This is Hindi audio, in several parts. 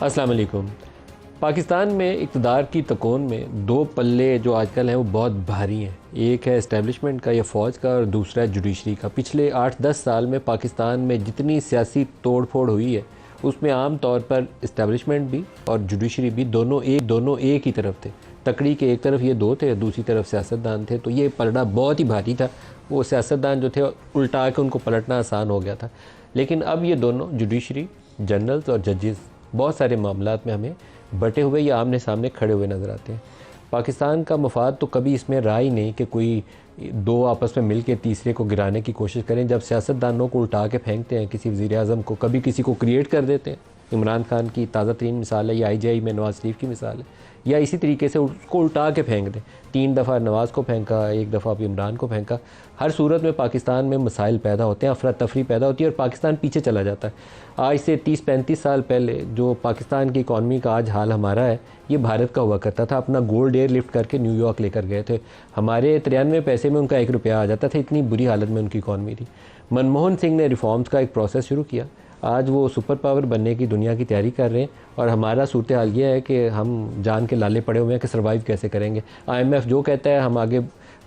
अस्सलाम वालेकुम। पाकिस्तान में इक़्तिदार की तकोन में दो पल्ले जो आजकल हैं वो बहुत भारी हैं। एक है इस्टेब्लिशमेंट का या फ़ौज का और दूसरा है जुडिशरी का। पिछले 8-10 साल में पाकिस्तान में जितनी सियासी तोड़ फोड़ हुई है उसमें आम तौर पर इस्टेब्लिशमेंट भी और जुडिशरी भी दोनों एक ही तरफ थे। तकड़ी के एक तरफ ये दो थे, दूसरी तरफ सियासतदान थे, तो ये पलड़ा बहुत ही भारी था। वो सियासतदान जो थे उल्टा के उनको पलटना आसान हो गया था। लेकिन अब ये दोनों जुडिशरी, जनरल्स और जजेस बहुत सारे मामलात में हमें बटे हुए या आमने सामने खड़े हुए नज़र आते हैं। पाकिस्तान का मफाद तो कभी इसमें रहा ही नहीं कि कोई दो आपस में मिल के तीसरे को गिराने की कोशिश करें। जब सियासतदानों को उल्टा के फेंकते हैं, किसी वज़ीर-ए-आज़म को, कभी किसी को क्रिएट कर देते हैं। इमरान खान की ताज़ा तरीन मिसाल है, या IGI में नवाज़ शरीफ की मिसाल है, या इसी तरीके से उसको उल्टा के फेंक दें। 3 दफ़ा नवाज़ को फेंका, 1 दफ़ा भी इमरान को फेंका। हर सूरत में पाकिस्तान में मसाइल पैदा होते हैं, अफरा तफरी पैदा होती है और पाकिस्तान पीछे चला जाता है। आज से 30-35 साल पहले जो पाकिस्तान की इकॉनमी का आज हाल हमारा है, ये भारत का हुआ करता था। अपना गोल्ड एयर लिफ्ट करके न्यूयॉर्क लेकर गए थे। हमारे 93 पैसे में उनका 1 रुपया आ जाता था, इतनी बुरी हालत में उनकी इकॉनमी थी। मनमोहन सिंह ने रिफॉर्म्स का एक प्रोसेस शुरू किया। आज वो सुपर पावर बनने की दुनिया की तैयारी कर रहे हैं और हमारा सूरत हाल ये है कि हम जान के लाले पड़े हुए हैं कि सर्वाइव कैसे करेंगे। IMF जो कहता है हम आगे,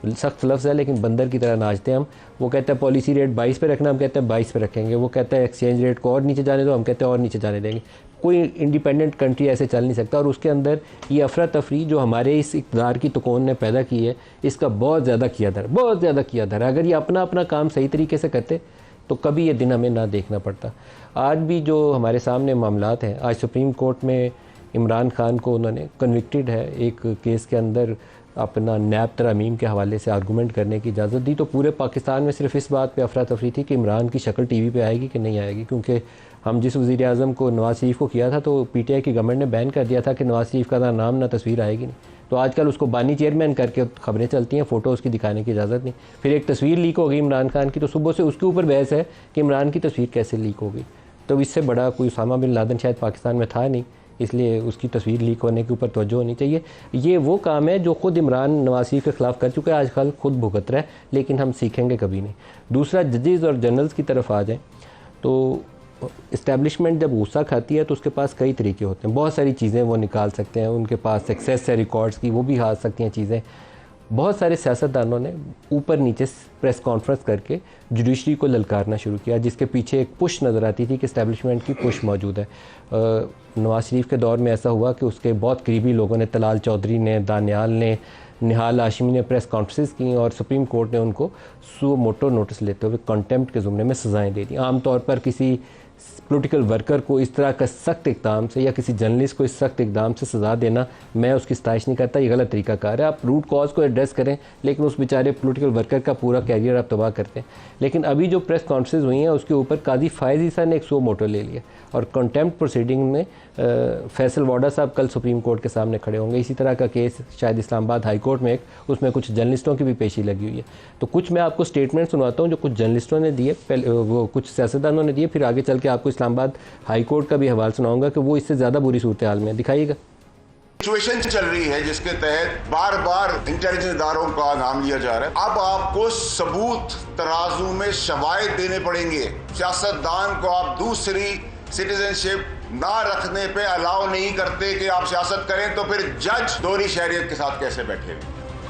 सख्त लफ्ज़ है लेकिन बंदर की तरह नाचते हैं हम। वो कहता है पॉलिसी रेट 22 पे रखना, हम कहते हैं 22 पे रखेंगे। वो कहता है एक्सचेंज रेट को और नीचे जाने दो, हम कहते हैं और नीचे जाने देंगे। कोई इंडिपेंडेंट कंट्री ऐसे चल नहीं सकता। और उसके अंदर ये अफरा तफरी जो हमारे इस इक़्तिदार की तकोन ने पैदा की है, इसका बहुत ज़्यादा किया धरा। अगर ये अपना अपना काम सही तरीके से करते तो कभी ये दिन हमें ना देखना पड़ता। आज भी जो हमारे सामने मामलात हैं, आज सुप्रीम कोर्ट में इमरान खान को उन्होंने कन्विक्टेड है एक केस के अंदर अपना नैब तरमीम के हवाले से आर्गूमेंट करने की इजाज़त दी। तो पूरे पाकिस्तान में सिर्फ इस बात पे अफरा तफरी थी कि इमरान की शक्ल TV पे आएगी कि नहीं आएगी, क्योंकि हम जिस वज़ीर-ए-आज़म को नवाज़ शरीफ को किया था तो PTI की गवर्नमेंट ने बैन कर दिया था कि नवाज़ शरीफ का ना नाम ना तस्वीर आएगी नहीं। तो आजकल उसको बानी चेयरमैन करके खबरें चलती हैं, फ़ोटो उसकी दिखाने की इजाज़त नहीं। फिर एक तस्वीर लीक हो गई इमरान खान की, तो सुबह से उसके ऊपर बहस है कि इमरान की तस्वीर कैसे लीक हो गई। तो इससे बड़ा कोई उसामा बिन लादेन शायद पाकिस्तान में था नहीं, इसलिए उसकी तस्वीर लीक होने के ऊपर तवज्जो होनी चाहिए। ये वो काम है जो ख़ुद इमरान नवाज़ शरीफ के ख़िलाफ़ कर चुका है, आजकल खुद भुगत रहा है, लेकिन हम सीखेंगे कभी नहीं। दूसरा, जजेस और जनरल्स की तरफ आ जाएँ तो इस्टेब्लिशमेंट जब गुस्सा खाती है तो उसके पास कई तरीके होते हैं, बहुत सारी चीज़ें वो निकाल सकते हैं। उनके पास एक्सेस है रिकॉर्ड्स की, वो भी हाथ सकती हैं चीज़ें। बहुत सारे सियासतदानों ने ऊपर नीचे प्रेस कॉन्फ्रेंस करके जुडिशरी को ललकारना शुरू किया, जिसके पीछे एक पुश नज़र आती थी कि इस्टेब्लिशमेंट की पुश मौजूद है। नवाज़ शरीफ के दौर में ऐसा हुआ कि उसके बहुत करीबी लोगों ने, तलाल चौधरी ने, दानियाल ने, निहाल हाशमी ने प्रेस कॉन्फ्रेंस की और सुप्रीम कोर्ट ने उनको सो मोटो नोटिस लेते हुए कंटेम्प्ट के ज़ुम्रे में सज़ाएँ दे दी। आमतौर पर किसी पॉलिटिकल वर्कर को इस तरह का सख्त इक़दाम से या किसी जर्नलिस्ट को इस सख्त इक़दाम से सज़ा देना, मैं उसकी सताइश नहीं करता, ये गलत तरीका कार है। आप रूट कॉज को एड्रेस करें, लेकिन उस बेचारे पॉलिटिकल वर्कर का पूरा कैरियर आप तबाह करते हैं। लेकिन अभी जो प्रेस कॉन्फ्रेंस हुई हैं उसके ऊपर काजी फायज़ ईसा ने एक सो मोटो ले लिया और कंटेम्प्ट प्रोसीडिंग में फैसल वाडा साहब कल सुप्रीम कोर्ट के सामने खड़े होंगे। इसी तरह का केस शायद इस्लामाबाद हाई कोर्ट में एक, उसमें कुछ जर्नलिस्टों की भी पेशी लगी हुई है। तो कुछ मैं आपको स्टेटमेंट सुनाता हूँ जो कुछ जर्नलिस्टों ने दिए, पहले वो कुछ सियासतदानों ने दिए, फिर आगे चल के आपको इस्लामाबाद हाई कोर्ट का भी हवाला सुनाऊंगा कि वो इससे ज़्यादा बुरी सूरत हाल में। दिखाइएगा। सिचुएशन चल रही है जिसके तहत बार बार इंटेलिजेंस इदारों का नाम लिया जा रहा है। अब आपको सबूत तराजू में शवाहिद देने पड़ेंगे। सियासतदान को आप दूसरी सिटीजनशिप ना रखने पे अलाउ नहीं करते कि आप सियासत करें, तो फिर जज दोहरी शहरियत के साथ कैसे बैठे?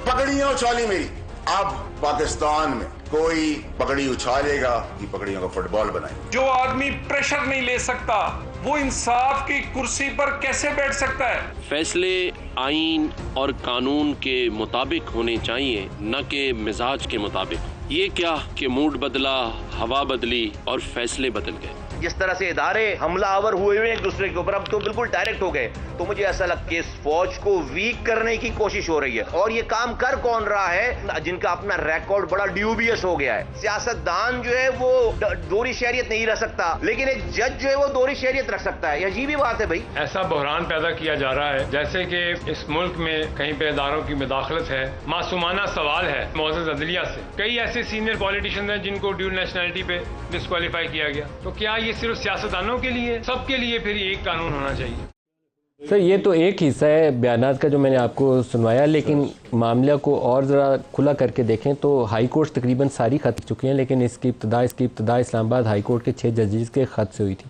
पगड़ियां उछाली मेरी। अब पाकिस्तान में कोई पगड़ी उछालेगा कि पगड़ियों का फुटबॉल बनाए। जो आदमी प्रेशर नहीं ले सकता वो इंसाफ की कुर्सी पर कैसे बैठ सकता है? फैसले आईन और कानून के मुताबिक होने चाहिए, न कि मिजाज के मुताबिक। ये क्या कि मूड बदला, हवा बदली और फैसले बदल गए। जिस तरह से इदारे हमलावर हुए एक दूसरे के ऊपर, अब तो बिल्कुल डायरेक्ट हो गए। तो मुझे ऐसा लगता है कि इस फौज को वीक करने की कोशिश हो रही है। और ये काम कर कौन रहा है? जिनका अपना रिकॉर्ड बड़ा ड्यूबियस हो गया है। सियासतदान जो है वो दोहरी शहरियत नहीं रख सकता, लेकिन एक जज जो है वो दोहरी शहरियत रख सकता है। ये अजीब ही बात है भाई। ऐसा बहरान पैदा किया जा रहा है जैसे कि इस मुल्क में कहीं पे इदारों की मुदाखलत है। मासूमाना सवाल है मोअज़्ज़ज़ अदलिया से। कई ऐसे सीनियर पॉलिटिशियन हैं जिनको ड्यूल नेशनलिटी पे डिस्क्वालीफाई किया गया। तो क्या ये सिर्फ सियासतदानों के लिए? सबके लिए फिर एक कानून होना चाहिए। सर, ये तो एक हिस्सा है बयानात का जो मैंने आपको सुनवाया, लेकिन मामला को और ज़रा खुला करके देखें तो हाई कोर्ट तकरीबन सारी ख़त चुकी हैं, लेकिन इसकी इब्तदा इस्लामाबाद हाई कोर्ट के 6 जजेस के ख़त से हुई थी।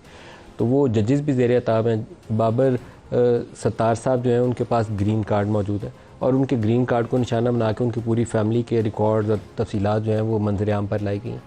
तो वो जजेस भी ज़ेर ताब हैं। बाबर सत्तार साहब जो हैं उनके पास ग्रीन कार्ड मौजूद है और उनके ग्रीन कार्ड को निशाना बना के उनकी पूरी फैमिली के रिकॉर्ड्स और तफसीलात जो हैं वो मंजर आम पर लाई गई हैं।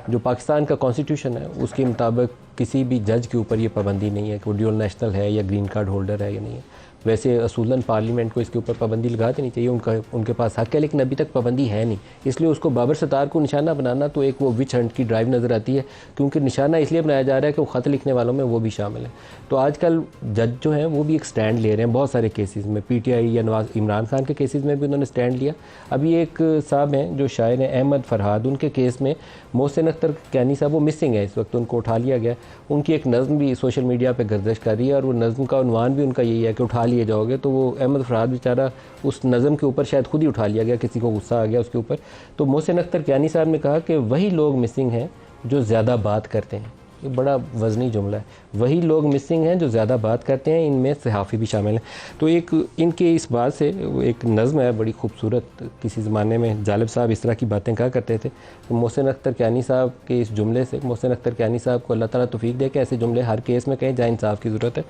जो पाकिस्तान का कॉन्स्टिट्यूशन है उसके मुताबिक किसी भी जज के ऊपर ये पाबंदी नहीं है कि वो ड्यूल नेशनल है या ग्रीन कार्ड होल्डर है या नहीं है। वैसे असूलन पार्लियामेंट को इसके ऊपर पाबंदी लगा देनी चाहिए, उनके पास हक है, लेकिन अभी तक पाबंदी है नहीं। इसलिए उसको बाबर सत्तार को निशाना बनाना तो एक वो विच हंट की ड्राइव नज़र आती है, क्योंकि निशाना इसलिए बनाया जा रहा है कि वो ख़त लिखने वालों में वो भी शामिल है। तो आजकल जज जो हैं वो भी एक स्टैंड ले रहे हैं बहुत सारे केसेस में। PTI या नवाज इमरान खान के केसेस में भी उन्होंने स्टैंड लिया। अभी एक साहब हैं जो शायर हैं अहमद फरहाद, उनके केस में मोहसिन अख्तर कैनी साहब वो मिसिंग है, इस वक्त उनको उठा लिया गया। उनकी एक नज़म भी सोशल मीडिया पर गर्दिश कर रही है और वो नज़म का उन्वान भी उनका यही है कि उठा लिए जाओगे। तो वो अहमद फरहाद बेचारा उस नज़म के ऊपर शायद खुद ही उठा लिया गया, किसी को गुस्सा आ गया उसके ऊपर। तो मोहसिन अख्तर कैनी साहब ने कहा कि वही लोग मिसिंग हैं जो ज़्यादा बात करते हैं। ये बड़ा वज़नी जुमला है, वही लोग मिसिंग हैं जो ज़्यादा बात करते हैं, इनमें सहाफ़ी भी शामिल हैं। तो एक इनके इस बात से एक नज़म है बड़ी खूबसूरत, किसी ज़माने में जालिब साहब इस तरह की बातें कहा करते थे। तो मोहसिन अख्तर कैनी साहब के इस जुमले से मोहसिन अख्तर कैनी साहब को अल्लाह ताला तौफीक दे कि ऐसे जुमले हर केस में कहें जहाँ इंसाफ की ज़रूरत है।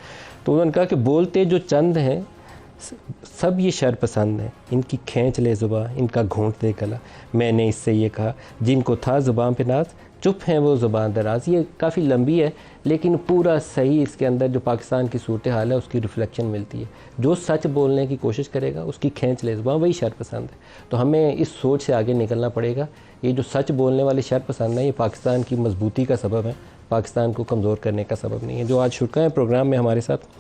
तो उन्होंने कहा कि बोलते जो चंद हैं सब ये शर पसंद है, इनकी खींच ले ज़ुबान, इनका घूंट दे गला, मैंने इससे ये कहा जिनको था ज़ुबान पे नाज, चुप हैं वो ज़ुबान दराज। ये काफ़ी लंबी है लेकिन पूरा सही इसके अंदर जो पाकिस्तान की सूरत हाल है उसकी रिफ्लेक्शन मिलती है। जो सच बोलने की कोशिश करेगा उसकी खींच ले ज़ुबान, वही शर पसंद है। तो हमें इस सोच से आगे निकलना पड़ेगा। ये जो सच बोलने वाले शर पसंद है ये पाकिस्तान की मजबूती का सबब है, पाकिस्तान को कमज़ोर करने का सबब नहीं है। जो आज शुरा है प्रोग्राम में हमारे साथ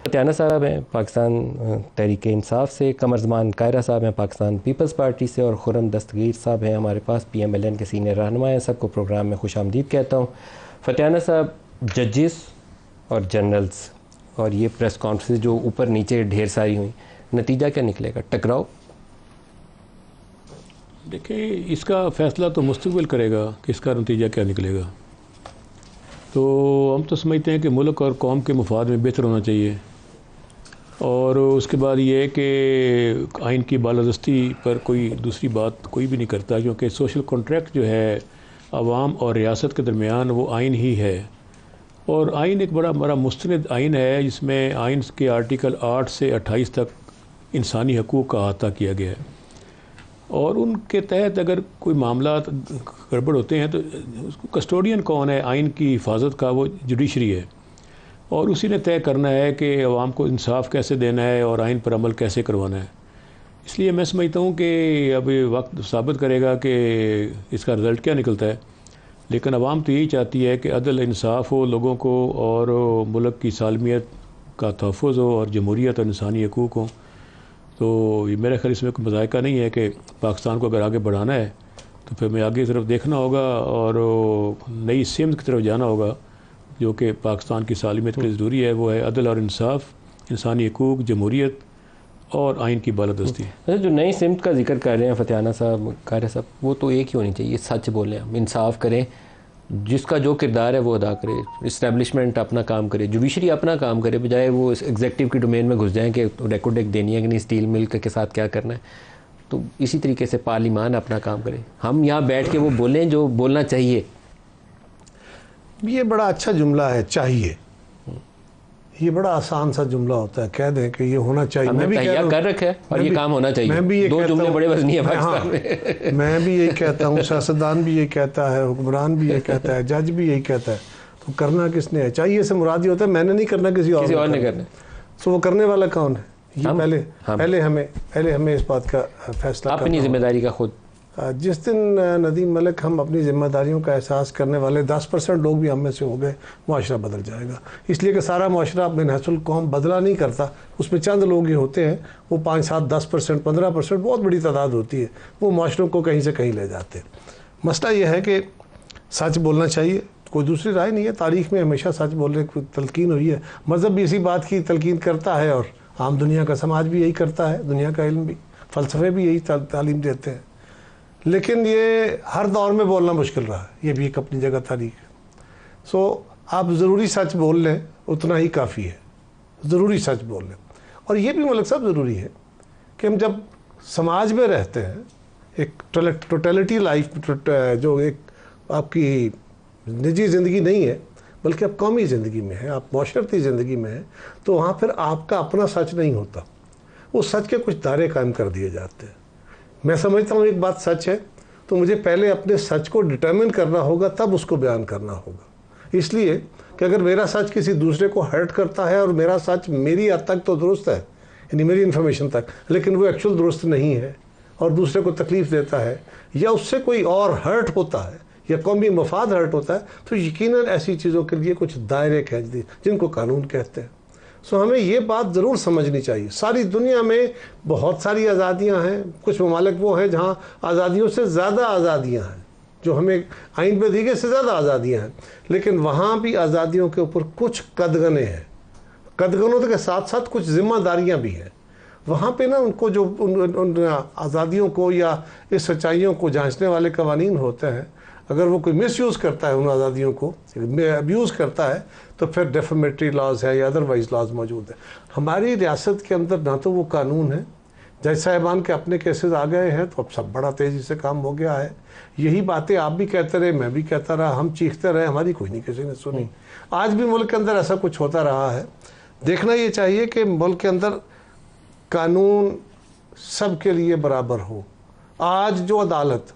फतियाना साहब हैं पाकिस्तान तहरीक इंसाफ से, कमरजमान कायरा साहब हैं पाकिस्तान पीपल्स पार्टी से और खुरम दस्तगीर साहब हैं हमारे पास PMLN के सीनियर रहनुमा हैं। सबको प्रोग्राम में खुश आमदीद कहता हूँ। फतियाना साहब, जजेस और जनरल्स और ये प्रेस कॉन्फ्रेंस जो ऊपर नीचे ढेर सारी हुई, नतीजा क्या निकलेगा? टकराव? देखिए, इसका फ़ैसला तो मुस्तक़बिल करेगा कि इसका नतीजा क्या निकलेगा। तो हम तो समझते हैं कि मुल्क और कौम के मफाद में बेहतर होना चाहिए और उसके बाद ये है कि आइन की बालादस्ती पर कोई दूसरी बात कोई भी नहीं करता, क्योंकि सोशल कॉन्ट्रैक्ट जो है आवाम और रियासत के दरमियान वो आइन ही है। और आइन एक बड़ा मुस्तनद आइन है जिसमें आइन के आर्टिकल 8 से 28 तक इंसानी हकूक़ का अहाता किया गया है और उनके तहत अगर कोई मामला गड़बड़ होते हैं तो उसको कस्टोडियन कौन है आइन की हिफाजत का, वो जुडिशरी है और उसी ने तय करना है कि अवाम को इंसाफ कैसे देना है और आइन पर अमल कैसे करवाना है। इसलिए मैं समझता हूँ कि अब वक्त साबित करेगा कि इसका रिज़ल्ट क्या निकलता है, लेकिन अवाम तो यही चाहती है कि अदल इंसाफ हो लोगों को और मुल्क की सालमियत का तहफ़्फ़ुज़ हो और जमहूरियत और इंसानी हकूक़ हो। तो ये मेरा ख्याल इसमें कोई मज़ायका नहीं है कि पाकिस्तान को अगर आगे बढ़ाना है तो फिर हमें आगे की तरफ देखना होगा और नई सिमत की तरफ जाना होगा जो कि पाकिस्तान की सालमियत के लिए ज़रूरी है। वो है अदल और इंसाफ, इंसानी हकूक़, जमहूरियत और आइन की बालादस्ती। जो नई सिमत का जिक्र कर रहे हैं फतियाना साहब, कायरा साहब, वो तो एक ही होनी चाहिए, सच बोलें, हम इंसाफ करें, जिसका जो किरदार है वो अदा करे, इस्टेब्लिशमेंट अपना काम करे, जुडिशरी अपना काम करे, बजाय वो एग्जेक्टिव की डोमेन में घुस जाएँ कि रेकोडेक देनी है कि नहीं, स्टील मिल के साथ क्या करना है। तो इसी तरीके से पार्लिमान अपना काम करे, हम यहाँ बैठ के वो बोलें जो बोलना चाहिए। ये बड़ा अच्छा जुमला है, चाहिए। ये बड़ा आसान सा जुमला होता है, कह दें कि ये होना चाहिए। मैं भी कर रखा है और ये काम होना चाहिए। मैं भी ये दो जुमले बड़े वजनी है पाकिस्तान में। मैं भी यही कहता हूँ, सियासतदान भी यही कहता है, हुक्मरान भी यही कहता है, जज भी यही कहता है। तो करना किसने है? चाहिए से मुराद ये होता है मैंने नहीं करना, किसी और ने करना। तो वो करने वाला कौन है? ये पहले हमें इस बात का फैसला अपनी जिम्मेदारी का खुद। जिस दिन नदीम मलिक हम अपनी जिम्मेदारियों का एहसास करने वाले 10% लोग भी हम में से हो गए, मुआशरा बदल जाएगा। इसलिए कि सारा मुआशरा बिनहसुल कौम बदला नहीं करता, उसमें चंद लोग ही होते हैं, वो 5, 7, 10%, 15% बहुत बड़ी तादाद होती है, वो मुआशरों को कहीं से कहीं ले जाते हैं। मसला ये है कि सच बोलना चाहिए, कोई दूसरी राय नहीं है। तारीख़ में हमेशा सच बोलने की तलकीन हुई है, मज़हब भी इसी बात की तलकीन करता है और आम दुनिया का समाज भी यही करता है, दुनिया का इल्म भी, फ़लसफ़े भी यही तालीम देते हैं। लेकिन ये हर दौर में बोलना मुश्किल रहा है, ये भी एक अपनी जगह तारीख है। सो आप ज़रूरी सच बोल लें उतना ही काफ़ी है, ज़रूरी सच बोल लें। और ये भी मलिक साहब ज़रूरी है कि हम जब समाज में रहते हैं, एक टोटलिटी लाइफ जो एक आपकी निजी ज़िंदगी नहीं है, बल्कि आप कौमी ज़िंदगी में हैं, आप माशरती ज़िंदगी में हैं, तो वहाँ फिर आपका अपना सच नहीं होता, उस सच के कुछ दायरे कायम कर दिए जाते हैं। मैं समझता हूँ एक बात सच है तो मुझे पहले अपने सच को डिटर्मिन करना होगा, तब उसको बयान करना होगा। इसलिए कि अगर मेरा सच किसी दूसरे को हर्ट करता है और मेरा सच मेरी हद तक तो दुरुस्त है, यानी मेरी इन्फॉर्मेशन तक, लेकिन वो एक्चुअल दुरुस्त नहीं है और दूसरे को तकलीफ़ देता है, या उससे कोई और हर्ट होता है या कौमी मफाद हर्ट होता है, तो यकीनन ऐसी चीज़ों के लिए कुछ दायरे खींच दिए जिनको कानून कहते हैं। सो हमें ये बात ज़रूर समझनी चाहिए। सारी दुनिया में बहुत सारी आज़ादियाँ हैं, कुछ ममालिक वो हैं जहाँ आज़ादियों से ज़्यादा आज़ादियाँ हैं, जो हमें आइन पे दी गई से ज़्यादा आज़ादियाँ हैं, लेकिन वहाँ भी आज़ादियों के ऊपर कुछ कदगने हैं। कदगनों के साथ साथ कुछ जिम्मेदारियाँ भी हैं। वहाँ पे ना उनको जो उन आज़ादियों को या इस सच्चाइयों को जांचने वाले कवानीन होते हैं, अगर वो कोई मिसयूज़ करता है, उन आज़ादियों को अब्यूज़ करता है, तो फिर डेफेमेटरी लॉज है या अदरवाइज लॉज मौजूद है। हमारी रियासत के अंदर ना तो वो कानून है, जज साहिबान के अपने केसेस आ गए हैं तो अब सब बड़ा तेज़ी से काम हो गया है। यही बातें आप भी कहते रहे, मैं भी कहता रहा, हम चीखते रहे, हमारी कोई नहीं किसी ने सुनी। आज भी मुल्क के अंदर ऐसा कुछ होता रहा है। देखना ये चाहिए कि मुल्क के अंदर कानून सब के लिए बराबर हो। आज जो अदालत,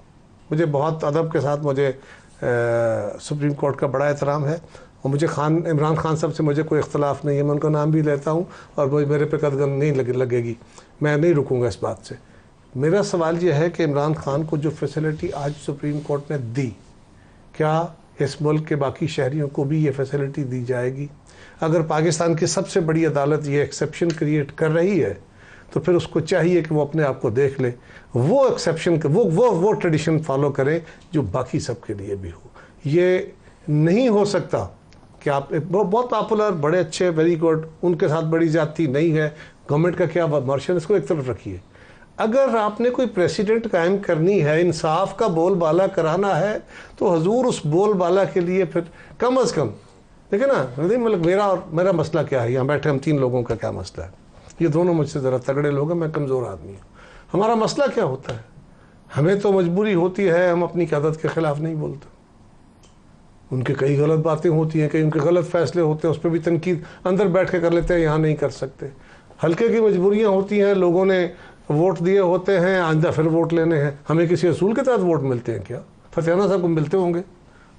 मुझे बहुत अदब के साथ मुझे सुप्रीम कोर्ट का बड़ा एहतराम है और मुझे इमरान खान साहब से मुझे कोई इख्तलाफ नहीं है, मैं उनका नाम भी लेता हूँ और मेरे पे कदगन नहीं लगेगी, मैं नहीं रुकूंगा इस बात से। मेरा सवाल यह है कि इमरान खान को जो फैसिलिटी आज सुप्रीम कोर्ट ने दी, क्या इस मुल्क के बाकी शहरियों को भी ये फैसिलिटी दी जाएगी? अगर पाकिस्तान की सबसे बड़ी अदालत ये एक्सेप्शन क्रिएट कर रही है तो फिर उसको चाहिए कि वो अपने आप को देख ले, वो एक्सेप्शन वो ट्रेडिशन फॉलो करे जो बाकी सब के लिए भी हो। ये नहीं हो सकता कि आप बहुत पॉपुलर, बड़े अच्छे, वेरी गुड, उनके साथ बड़ी जाती नहीं है, गवर्नमेंट का क्या मार्शल, इसको एक तरफ रखिए। अगर आपने कोई प्रेसिडेंट कायम करनी है, इंसाफ का बोलबाला कराना है, तो हजूर उस बोलबाला के लिए फिर कम अज़ कम देखिए ना, मतलब मेरा मसला क्या है, यहाँ बैठे हम 3 लोगों का क्या मसला है? ये दोनों मुझसे ज़रा तगड़े लोग हैं, मैं कमज़ोर आदमी हूँ। हमारा मसला क्या होता है? हमें तो मजबूरी होती है, हम अपनी क़यादत के ख़िलाफ़ नहीं बोलते। उनके कई गलत बातें होती हैं, कई उनके गलत फ़ैसले होते हैं, उस पर भी तनकीद अंदर बैठ के कर लेते हैं, यहाँ नहीं कर सकते। हल्के की मजबूरियाँ होती हैं, लोगों ने वोट दिए होते हैं, आइंदा फिर वोट लेने हैं। हमें किसी असूल के तहत वोट मिलते हैं क्या? फतेहाना साहब को मिलते होंगे,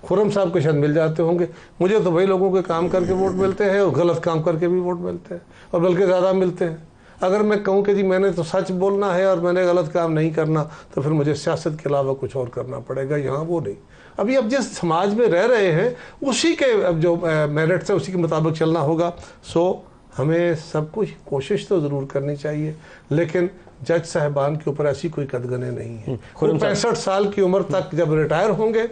खुर्रम साहब को शायद मिल जाते होंगे, मुझे तो वही लोगों के काम करके वोट मिलते हैं और गलत काम करके भी वोट मिलते हैं, और बल्कि ज़्यादा मिलते हैं। अगर मैं कहूँ कि जी मैंने तो सच बोलना है और मैंने गलत काम नहीं करना, तो फिर मुझे सियासत के अलावा कुछ और करना पड़ेगा। यहाँ वो नहीं। अभी अब जिस समाज में रह रहे हैं उसी के अब जो मेरिट्स है उसी के मुताबिक चलना होगा। सो हमें सब कुछ कोशिश तो ज़रूर करनी चाहिए, लेकिन जज साहिबान के ऊपर ऐसी कोई कदगने नहीं है। 65 साल की उम्र तक जब रिटायर होंगे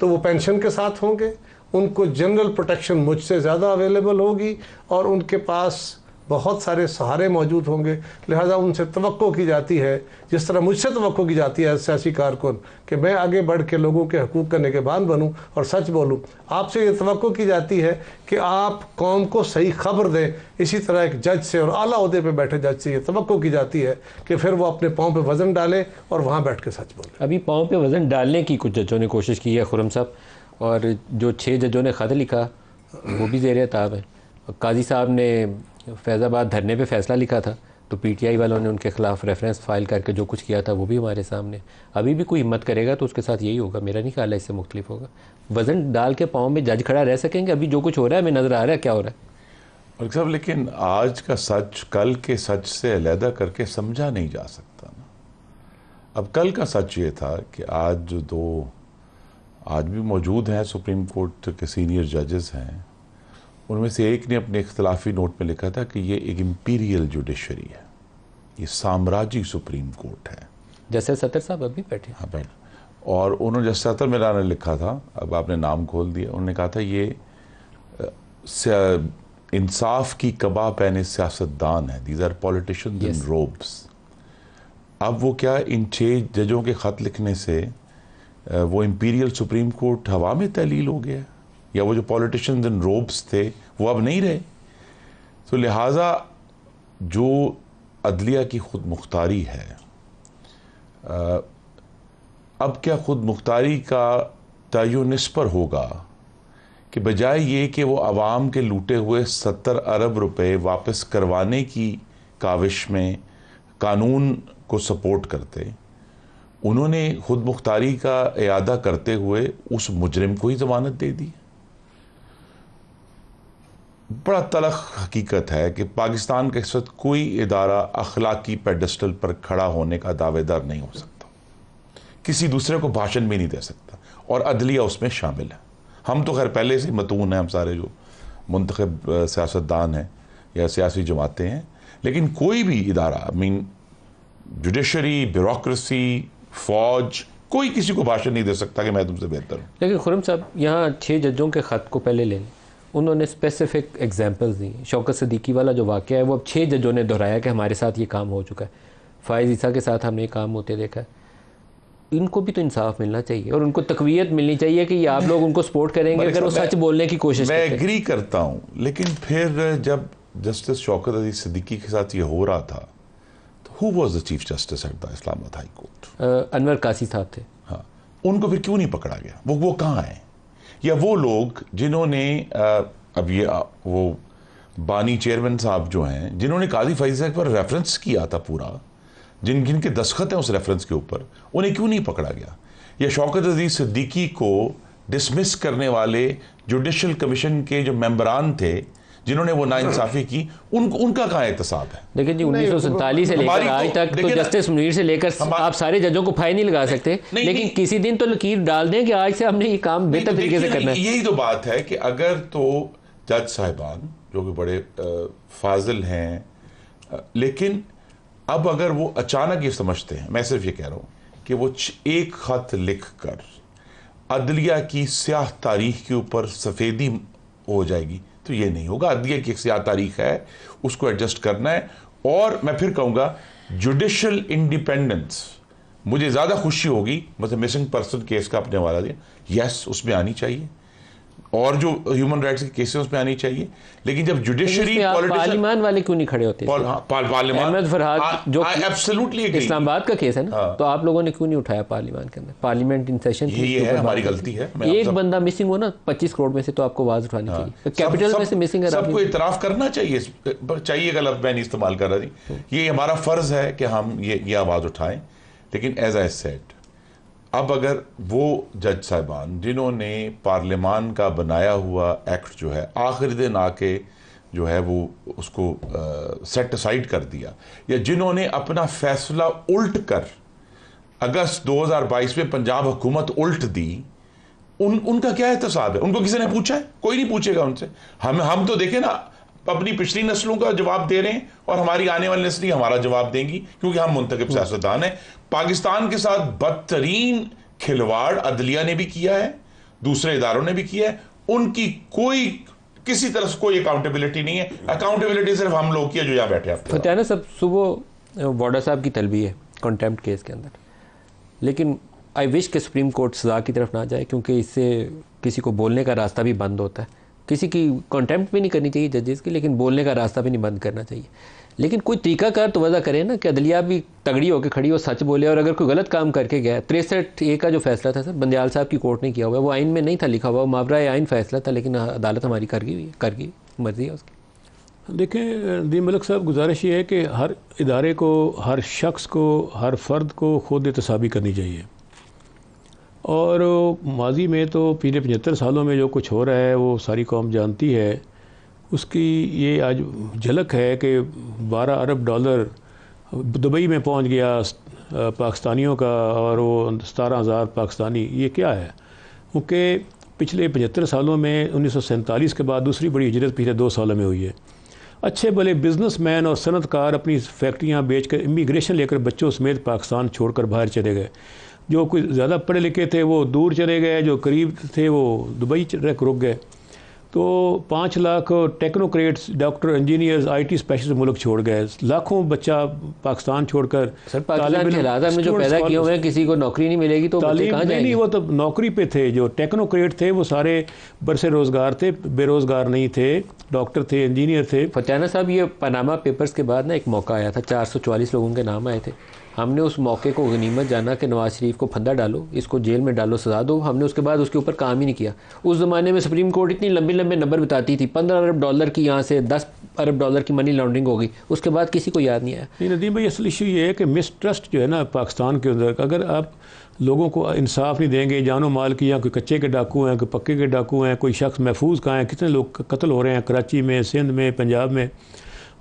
तो वो पेंशन के साथ होंगे, उनको जनरल प्रोटेक्शन मुझसे ज़्यादा अवेलेबल होगी और उनके पास बहुत सारे सहारे मौजूद होंगे। लिहाजा उनसे तवक्को की जाती है, जिस तरह मुझसे तवक्को की जाती है सियासी कारकुन, कि मैं आगे बढ़ के लोगों के हकूक़ का निगहबान बनूं और सच बोलूं। आपसे ये तवक्को की जाती है कि आप कौम को सही खबर दें। इसी तरह एक जज से और आला ओहदे पे बैठे जज से ये तवक्को की जाती है कि फिर वो अपने पाँव पे वज़न डालें और वहाँ बैठ के सच बोलें। अभी पाँव पे वज़न डालने की कुछ जजों ने कोशिश की है खुर्रम साहब, और जो 6 जजों ने ख़त लिखा वो भी ज़ेर ताब है। काजी साहब ने फैज़ाबाद धरने पे फ़ैसला लिखा था, तो पीटीआई वालों ने उनके ख़िलाफ़ रेफरेंस फाइल करके जो कुछ किया था वो भी हमारे सामने। अभी भी कोई हिम्मत करेगा तो उसके साथ यही होगा, मेरा नहीं ख्याल है इससे मुख्तलिफ होगा। वज़न डाल के पाँव में जज खड़ा रह सकेंगे? अभी जो कुछ हो रहा है हमें नज़र आ रहा है क्या हो रहा है। मलिक साहब, लेकिन आज का सच कल के सच से अलहदा करके समझा नहीं जा सकता ना। अब कल का सच ये था कि आज जो 2 आज भी मौजूद हैं सुप्रीम कोर्ट के सीनियर जजेस हैं, उनमें से एक ने अपने इख्तलाफी नोट में लिखा था कि ये एक इम्पीरियल जुडिशरी है, ये साम्राज्य सुप्रीम कोर्ट है। जैसे सत्तर साहब अभी बैठे। हाँ बैठे। और उन्होंने जैसे सत्तर मिला ने लिखा था, अब आपने नाम खोल दिया, उन्होंने कहा था ये इंसाफ की कबा पहने सियासतदान है, these are politicians in robes. अब वो क्या, इन 6 जजों के ख़त लिखने से वो इम्पीरियल सुप्रीम कोर्ट हवा में तहलील हो गया, या वो जो पॉलिटिशियंस इन रोब्स थे वो अब नहीं रहे। तो लिहाजा जो अदलिया की खुद मुख्तारी है, अब क्या खुद मुख्तारी का तयन इस पर होगा कि बजाय ये कि वो आवाम के लूटे हुए 70 अरब रुपए वापस करवाने की काविश में कानून को सपोर्ट करते, उन्होंने खुद मुख्तारी का इयादा करते हुए उस मुजरिम को ही जमानत दे दी। बड़ा तलख हकीकत है कि पाकिस्तान के इस वक्त कोई इदारा अखलाकी पेडेस्टल पर खड़ा होने का दावेदार नहीं हो सकता, किसी दूसरे को भाषण भी नहीं दे सकता, और अदलिया उसमें शामिल है। हम तो खैर पहले से मतून हैं, हम सारे जो मुंतखब सियासतदान हैं या सियासी जमातें हैं, लेकिन कोई भी इदारा, आई मीन जुडिशरी, ब्यूरोक्रेसी, फौज, कोई किसी को भाषण नहीं दे सकता कि मैं तुमसे बेहतर हूँ। लेकिन खुर्रम साहब, यहाँ 6 जजों के ख़त को पहले ले लें, उन्होंने स्पेसिफिक एग्जांपल्स दी। शौकत सिद्दीकी वाला जो वाक़या है वो अब 6 जजों ने दोहराया कि हमारे साथ ये काम हो चुका है, फ़ाइज़ ईसा के साथ हमने ये काम होते देखा है। इनको भी तो इंसाफ मिलना चाहिए और उनको तकवीयत मिलनी चाहिए कि ये आप लोग उनको सपोर्ट करेंगे अगर वो सच बोलने की कोशिश मैं करते हैं। एग्री करता हूँ, लेकिन फिर जब जस्टिस शौकत अजीज सिद्दीकी के साथ ये हो रहा था तो who was the chief justice at the Islamabad high court? Anwar कासी साहब थे। हाँ, उनको फिर क्यों नहीं पकड़ा गया? वो कहाँ हैं? या वो लोग जिन्होंने अब ये वो बानी चेयरमैन साहब जो हैं, जिन्होंने काजी फैज़ पर रेफरेंस किया था पूरा, जिनके दस्तखत हैं उस रेफरेंस के ऊपर, उन्हें क्यों नहीं पकड़ा गया? या शौकत अजीज सिद्दीकी को डिसमिस करने वाले जुडिशल कमीशन के जो मेंबरान थे जिन्होंने वो नाइंसाफ़ी की, उनका कहाँ एहतसाब है? देखिए जी, 1947 से लेकर आज तक तो जस्टिस मुनीर से लेकर आप सारे जजों को फाइन नहीं लगा सकते, लेकिन किसी दिन तो लकीर डाल दें कि आज से हमने ये काम बेहतर तरीके से करना है। यही तो बात है कि अगर तो जज साहिबान जो कि बड़े फाजिल हैं, लेकिन अब अगर वो अचानक ये समझते हैं, मैं सिर्फ ये कह रहा हूँ कि वो एक खत लिख कर अदलिया की स्याह तारीख के ऊपर सफ़ेदी हो जाएगी, तो ये नहीं होगा। अदलिया की एक स्याह तारीख है, उसको एडजस्ट करना है। और मैं फिर कहूँगा जुडिशल इंडिपेंडेंस, मुझे ज़्यादा खुशी होगी, मतलब मिसिंग पर्सन केस का अपने हवाला दिया, यस उसमें आनी चाहिए, और जो ह्यूमन राइट्स के केसेस उसमें आनी चाहिए, लेकिन जब जुडिशरी पार्लिमान वाले क्यों नहीं खड़े होते? पार्लिमान अहमद फरहाद जो एब्सोल्युटली इस्लामाबाद का केस है ना, तो आप लोगों ने क्यों नहीं उठाया पार्लियामान के अंदर? पार्लियामेंट इन सेशन थी, ये है हमारी गलती है। एक बंदा मिसिंग हो ना 25 करोड़ में से, तो आपको आवाज उठानी चाहिए। कैपिटल में से मिसिंग है, सबको इतराफ करना चाहिए का लफ्ज़ मैं नहीं इस्तेमाल कर रहा थी। ये हमारा फर्ज है कि हम ये आवाज़ उठाएं, लेकिन एज आई सेड, अब अगर वो जज साहिबान जिन्होंने पार्लियामान का बनाया हुआ एक्ट जो है आखिरी दिन आके जो है वो उसको सेट असाइड कर दिया, या जिन्होंने अपना फैसला उल्ट कर अगस्त 2022 में पंजाब हुकूमत उल्ट दी, उनका क्या एहतसाब है? उनको किसी ने पूछा है? कोई नहीं पूछेगा उनसे। हम तो देखें ना, अपनी पिछली नस्लों का जवाब दे रहे हैं और हमारी आने वाली नस्लें हमारा जवाब देंगी, क्योंकि हम मुंतखब सियासतदान हैं। पाकिस्तान के साथ बदतरीन खिलवाड़ अदलिया ने भी किया है, दूसरे इदारों ने भी किया है, उनकी किसी तरह से कोई अकाउंटेबिलिटी नहीं है। अकाउंटेबिलिटी सिर्फ हम लोग की है जो यहाँ बैठे हैं। फतेहाना साहब, सुबह वाडा साहब की तलबी है कंटेम्प्ट केस के अंदर, लेकिन आई विश के सुप्रीम कोर्ट सजा की तरफ ना जाए, क्योंकि इससे किसी को बोलने का रास्ता भी बंद होता है। किसी की कंटेम्प्ट भी नहीं करनी चाहिए जजेस की, लेकिन बोलने का रास्ता भी नहीं बंद करना चाहिए। लेकिन कोई तरीकाकार तो वजह करे ना कि अदलिया भी तगड़ी होकर खड़ी हो, सच बोले, और अगर कोई गलत काम करके गया। 63A का जो फैसला था सर, बंदयाल साहब की कोर्ट ने किया हुआ है, वो आइन में नहीं था लिखा हुआ, मावरा आइन फैसला था, लेकिन अदालत हमारी कर गई, मर्जी है उसकी। देखें दी मलिक साहब, गुजारिश ये है कि हर इदारे को, हर शख्स को, हर फ़र्द को खुद एहतसाबी करनी चाहिए। और माजी में तो पिछले 75 सालों में जो कुछ हो रहा है वो सारी कौम जानती है। उसकी ये आज झलक है कि 12 अरब डॉलर दुबई में पहुंच गया पाकिस्तानियों का, और वो 17,000 पाकिस्तानी। ये क्या है? क्योंकि पिछले 75 सालों में 1947 के बाद दूसरी बड़ी हिजरत पिछले 2 सालों में हुई है। अच्छे भले बिजनेसमैन और सनतकार अपनी फैक्ट्रियाँ बेचकर, इमिग्रेशन लेकर बच्चों समेत पाकिस्तान छोड़कर बाहर चले गए। जो कोई ज़्यादा पढ़े लिखे थे वो दूर चले गए, जो करीब थे वो दुबई रुक गए। तो 5 lakh technocrats, doctor, engineers, IT specialist मुल्क छोड़ गए। लाखों बच्चा पाकिस्तान छोड़कर सर पाकिस्तान के हालात में जो पैदा किए हुए हैं, किसी को नौकरी नहीं मिलेगी तो बच्चे कहाँ जाएंगे? नहीं, वो तो नौकरी पे थे। जो टेक्नोक्रेट थे वो सारे बरसे रोज़गार थे, बेरोज़गार नहीं थे, डॉक्टर थे, इंजीनियर थे। फतेहाना साहब, ये पनामा पेपर्स के बाद ना एक मौका आया था, 444 लोगों के नाम आए थे। हमने उस मौके को गनीमत जाना कि नवाज शरीफ को फंदा डालो, इसको जेल में डालो, सजा दो। हमने उसके बाद उसके ऊपर काम ही नहीं किया। उस ज़माने में सुप्रीम कोर्ट इतनी लंबे लंबे नंबर बताती थी, 15 अरब डॉलर की यहाँ से 10 अरब डॉलर की मनी लॉन्ड्रिंग हो गई, उसके बाद किसी को याद नहीं आया। नहीं नदीम भाई, असल इशू ये है कि मिसट्रस्ट जो है ना पाकिस्तान के अंदर, अगर आप लोगों को इंसाफ नहीं देंगे, जानो माल की, या कोई कच्चे के डाकू हैं, कोई पक्के के डाकू हैं, कोई शख्स महफूज कहाँ हैं, कितने लोग कत्ल हो रहे हैं कराची में, सिंध में, पंजाब में,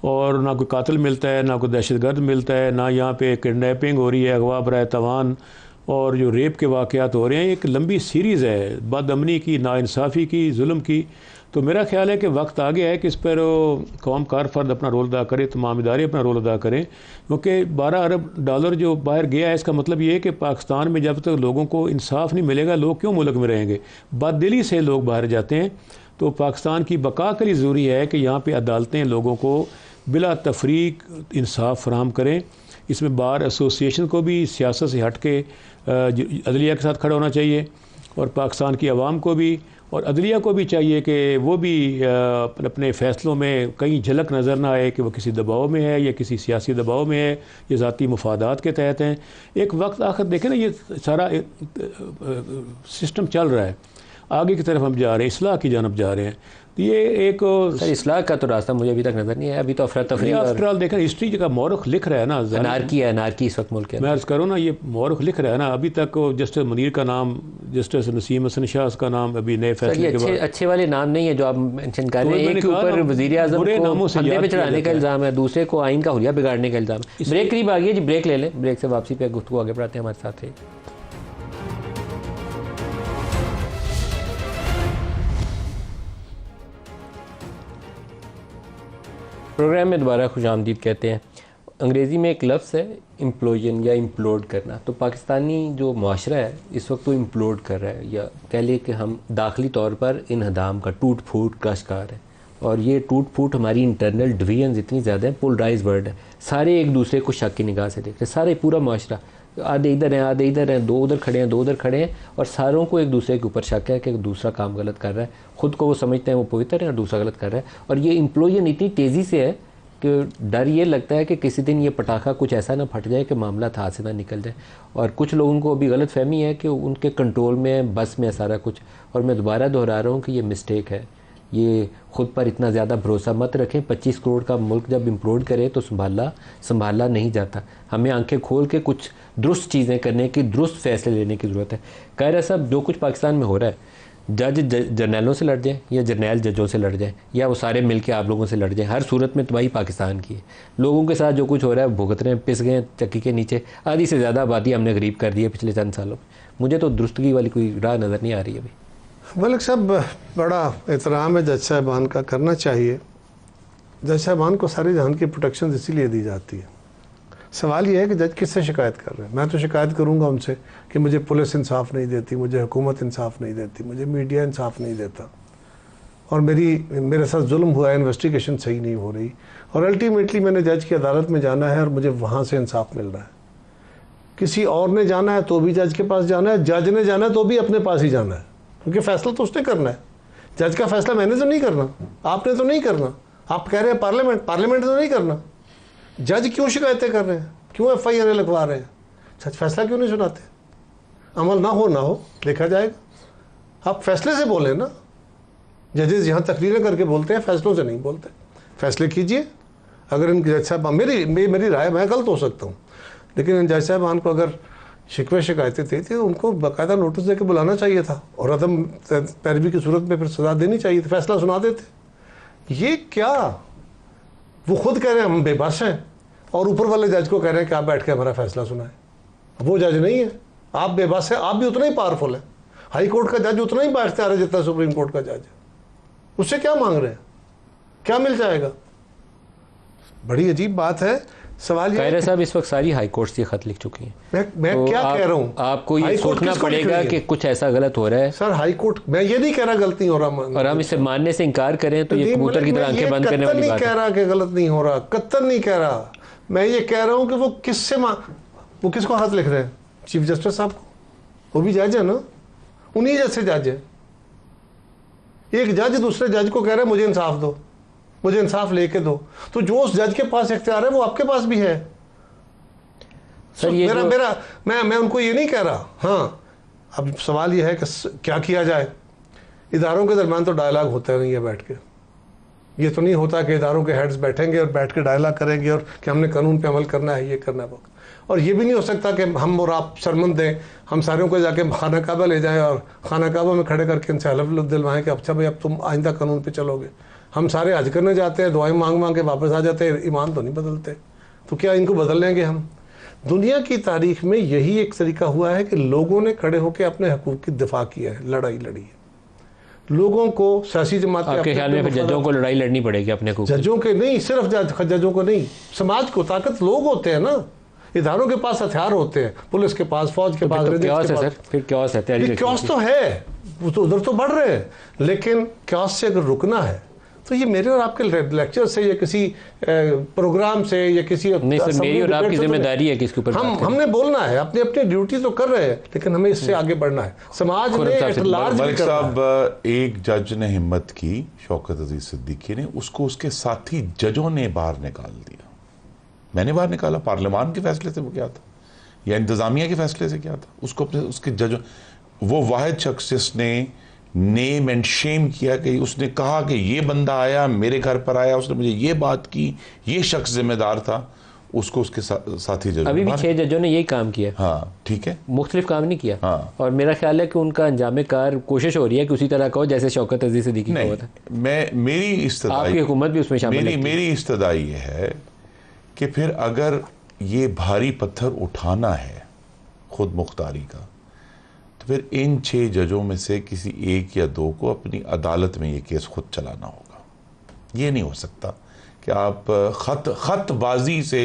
और ना कोई कातिल मिलता है, ना कोई दहशतगर्द मिलता है, ना यहाँ पे किडनैपिंग हो रही है, अगवा बराए तवान, और जो रेप के वाक़यात हो रहे हैं, एक लंबी सीरीज़ है बदअमनी की, नाइंसाफ़ी की, जुल्म की। तो मेरा ख्याल है कि वक्त आ गया है कि इस पर कौम कार फर्द अपना रोल अदा करे, तमाम इदारे अपना रोल अदा करें, क्योंकि 12 अरब डॉलर जो बाहर गया है, इसका मतलब ये है कि पाकिस्तान में जब तक लोगों को इंसाफ नहीं मिलेगा, लोग क्यों मुल्क में रहेंगे? बददिली से लोग बाहर जाते हैं। तो पाकिस्तान की बका के लिए ज़रूरी है कि यहाँ पर अदालतें लोगों को बिला तफरीक इंसाफ फराहम करें। इसमें बार एसोसिएशन को भी सियासत से हट के अदलिया के साथ खड़ा होना चाहिए, और पाकिस्तान की आवाम को भी और अदलिया को भी चाहिए कि वो भी अपने फ़ैसलों में कहीं झलक नज़र ना आए कि वो किसी दबाव में है या किसी सियासी दबाव में है या ज़ाती मुफादात के तहत हैं। एक वक्त आखिर देखें ना, ये सारा सिस्टम चल रहा है, आगे की तरफ हम जा रहे हैं, इस्लाह की जानब जा रहे हैं। तो ये एक सर इस्लाह का तो रास्ता मुझे अभी तक नज़र नहीं आया। अभी तो अफरा तफरी आफ्टर ऑल देखा, हिस्ट्री का मौरख लिख रहा है ना, अनारकी इस वक्त मुल्क है। मैं अर्ज़ करूँ ना, ये मौरख लिख रहा है ना, अभी तक जस्टिस मुनीर का नाम, जस्टिस नसीम हसन शाह का नाम अभी नए फैसले के बाद अच्छे वाले नाम नहीं है जो आप मेंशन कर रहे हैं। एक के ऊपर वज़ीर आज़म को फंदे पे चढ़ाने का इल्ज़ाम है, दूसरे को आइन का हुलिया बिगाड़ने का इल्ज़ाम है। ब्रेक करीब आ गई है जी, ब्रेक ले लें, ब्रेक से वापसी पे गुफ्तगू आगे बढ़ाते हैं। हमारे साथ है प्रोग्राम में दोबारा खुशामदीद कहते हैं। अंग्रेज़ी में एक लफ्ज़ है इम्प्लोजन या इम्प्लोड करना। तो पाकिस्तानी जो मुआशरा है इस वक्त तो इम्प्लोड कर रहा है, या कह लें कि हम दाखिली तौर पर इन्हदाम का, टूट फूट का शिकार है। और ये टूट फूट हमारी इंटरनल डिवीजन इतनी ज़्यादा है, पोलराइज वर्ल्ड है, सारे एक दूसरे को शक की निगाह से देख रहे हैं, सारे पूरा मुआशरा, आधे इधर हैं, आधे इधर हैं, दो उधर खड़े हैं, दो उधर खड़े हैं, और सारों को एक दूसरे के ऊपर शक है कि दूसरा काम गलत कर रहा है। ख़ुद को वो समझते हैं वो पवित्र है और दूसरा गलत कर रहा है। और ये इम्प्लोजन इतनी तेज़ी से है कि डर ये लगता है कि किसी दिन ये पटाखा कुछ ऐसा ना फट जाए कि मामला हाथ से ना निकल जाए। और कुछ लोगों को अभी गलत फहमी है कि उनके कंट्रोल में, बस में सारा कुछ। और मैं दोबारा दोहरा रहा हूँ कि ये मिस्टेक है, ये ख़ुद पर इतना ज़्यादा भरोसा मत रखें। 25 करोड़ का मुल्क जब इम्प्लोड करे तो संभाला नहीं जाता। हमें आंखें खोल के कुछ दुरुस्त चीज़ें करने की, दुरुस्त फैसले लेने की ज़रूरत है। कायरा साहब, जो कुछ पाकिस्तान में हो रहा है, जज जर्नैलों से लड़ जाएँ या जर्नैल जजों से लड़ जाएँ, या वो सारे मिल के आप लोगों से लड़ जाएँ, हर सूरत में तबाही पाकिस्तान की है। लोगों के साथ जो कुछ हो रहा है भुगत रहे हैं, पिस गए चक्की के नीचे। आधी से ज़्यादा आबादी हमने गरीब कर दी है पिछले चंद सालों में। मुझे तो दुरुस्तगी वाली कोई राह नज़र नहीं आ रही अभी। मलिक साहब, बड़ा एहतराम है जज साहबान का, करना चाहिए। जज साहबान को सारी जहान की प्रोटेक्शन इसीलिए दी जाती है। सवाल ये है कि जज किससे शिकायत कर रहे हैं। मैं तो शिकायत करूंगा उनसे कि मुझे पुलिस इंसाफ नहीं देती, मुझे हुकूमत इंसाफ नहीं देती, मुझे मीडिया इंसाफ नहीं देता, और मेरे साथ जुल्म हुआ है, इन्वेस्टिगेशन सही नहीं हो रही, और अल्टीमेटली मैंने जज की अदालत में जाना है और मुझे वहाँ से इंसाफ मिल रहा है। किसी और ने जाना है तो भी जज के पास जाना है, जज ने जाना है तो भी अपने पास ही जाना है, क्योंकि फैसला तो उसने करना है। जज का फैसला मैंने तो नहीं करना, आपने तो नहीं करना। आप कह रहे हैं पार्लियामेंट तो नहीं करना। जज क्यों शिकायतें कर रहे हैं, क्यों FIR लगवा रहे हैं? सच फैसला क्यों नहीं सुनाते? अमल ना हो देखा जाएगा। आप फैसले से बोलें ना। जजेस यहाँ तकरीरें करके बोलते हैं, फैसलों से नहीं बोलते। फैसले कीजिए। अगर इन जज साहब, मेरी राय, मैं गलत हो सकता हूँ, लेकिन इन जज साहबान को अगर शिकवे शिकायतें थी तो उनको बाकायदा नोटिस देकर बुलाना चाहिए था, और अदम पैरवी की सूरत में फिर सजा देनी चाहिए थी, फैसला सुना देते। ये क्या, वो खुद कह रहे हैं हम बेबस हैं, और ऊपर वाले जज को कह रहे हैं कि आप बैठ के हमारा फैसला सुनाएं। वो जज नहीं है, आप बेबस हैं। आप भी उतना ही पावरफुल है। हाई कोर्ट का जज उतना ही बैठते आ रहा है जितना सुप्रीम कोर्ट का जज है। उससे क्या मांग रहे हैं, क्या मिल जाएगा? बड़ी अजीब बात है। सवाल ये कायरा साहब, इस वक्त सारी हाई कोर्ट से खत लिख चुकी हैं। मैं तो क्या कह रहा हूँ, आपको ये सोचना पड़ेगा कि कुछ ऐसा गलत हो रहा है। सर हाई कोर्ट, मैं ये नहीं कह रहा गलत नहीं हो रहा, और हम इसे मानने से इनकार करें तो ये कबूतर की तरह आंखें बंद करने वाली बात है। नहीं कह रहा कि गलत नहीं हो रहा, कत्तन नहीं कह रहा। मैं ये कह रहा हूँ कि वो वो किसको हाथ लिख रहे हैं? चीफ जस्टिस साहब को। वो भी जज है ना, उन्हीं जैसे जज है। एक जज दूसरे जज को कह रहा है मुझे इंसाफ दो, मुझे इंसाफ लेके दो। तो जो उस जज के पास इख्तियार है वो आपके पास भी है। सर ये मैं उनको ये नहीं कह रहा। हाँ, अब सवाल ये है कि क्या किया जाए। इदारों के दरमियान तो डायलॉग होता नहीं है बैठ के। ये तो नहीं होता कि इदारों के हेड्स बैठेंगे और बैठ के डायलॉग करेंगे और कि हमने कानून पे अमल करना है, ये करना है वो। और ये भी नहीं हो सकता कि हम और आप सरमन दें, हम सारों को जाके खाना काबा ले जाएं और खाना काबा में खड़े करके इनसे हलफ दिलवाएं कि अच्छा भाई अब तुम आइंदा कानून पे चलोगे। हम सारे हज करने जाते हैं, दुआएं मांग मांग के वापस आ जाते हैं, ईमान तो नहीं बदलते। तो क्या इनको बदल लेंगे हम? दुनिया की तारीख में यही एक तरीका हुआ है कि लोगों ने खड़े होकर अपने हकूक़ की दिफा किया है, लड़ाई लड़ी है। लोगों को सियासी जमात आपके ख्याल में जजों को लड़ाई लड़नी पड़ेगी अपने को? जजों के नहीं, सिर्फ जजों को नहीं, समाज को। ताकत लोग होते हैं ना, इदारों के पास हथियार होते हैं, पुलिस के पास, फौज के पास, फिर क्योस तो है, वो तो उधर तो बढ़ रहे हैं। लेकिन क्योस से अगर रुकना है तो ये मेरे और आपके लेक्चर से या किसी प्रोग्राम से या किसी नहीं सर, मेरी और आपकी जिम्मेदारी है कि इसके ऊपर हमने बोलना है, अपनी अपनी ड्यूटी तो कर रहे हैं, लेकिन हमें इससे आगे बढ़ना है। समाज ने मलिक साहब, एक जज ने हिम्मत की, शौकत अजीज सिद्दीकी ने, उसको उसके साथी जजों ने बाहर निकाल दिया। मैंने बाहर निकाला, पार्लियामान के फैसले से वो क्या था या इंतजामिया के फैसले से क्या था? उसको अपने उसके जजों, वो वाहिद शख्स जिसने नेम एंड शेम किया कि उसने कहा कि ये बंदा आया मेरे घर पर आया, उसने मुझे ये बात की, ये शख्स जिम्मेदार था, उसको उसके साथी जजों, अभी भी 6 जजों ने यही काम किया। हाँ ठीक है, मुख्तलिफ काम नहीं किया। हाँ। और मेरा ख्याल है कि उनका अंजाम कार कोशिश हो रही है कि उसी तरह का हो जैसे शौकत अजीज सिद्दीकी का हुआ था। मेरी इस्तदाई, आपकी हुकूमत भी उसमें शामिल है। मेरी इस्तदाई ये है कि फिर अगर ये भारी पत्थर उठाना है खुद मुख्तारी का, फिर इन 6 जजों में से किसी एक या 2 को अपनी अदालत में ये केस खुद चलाना होगा। ये नहीं हो सकता कि आप खतबाजी से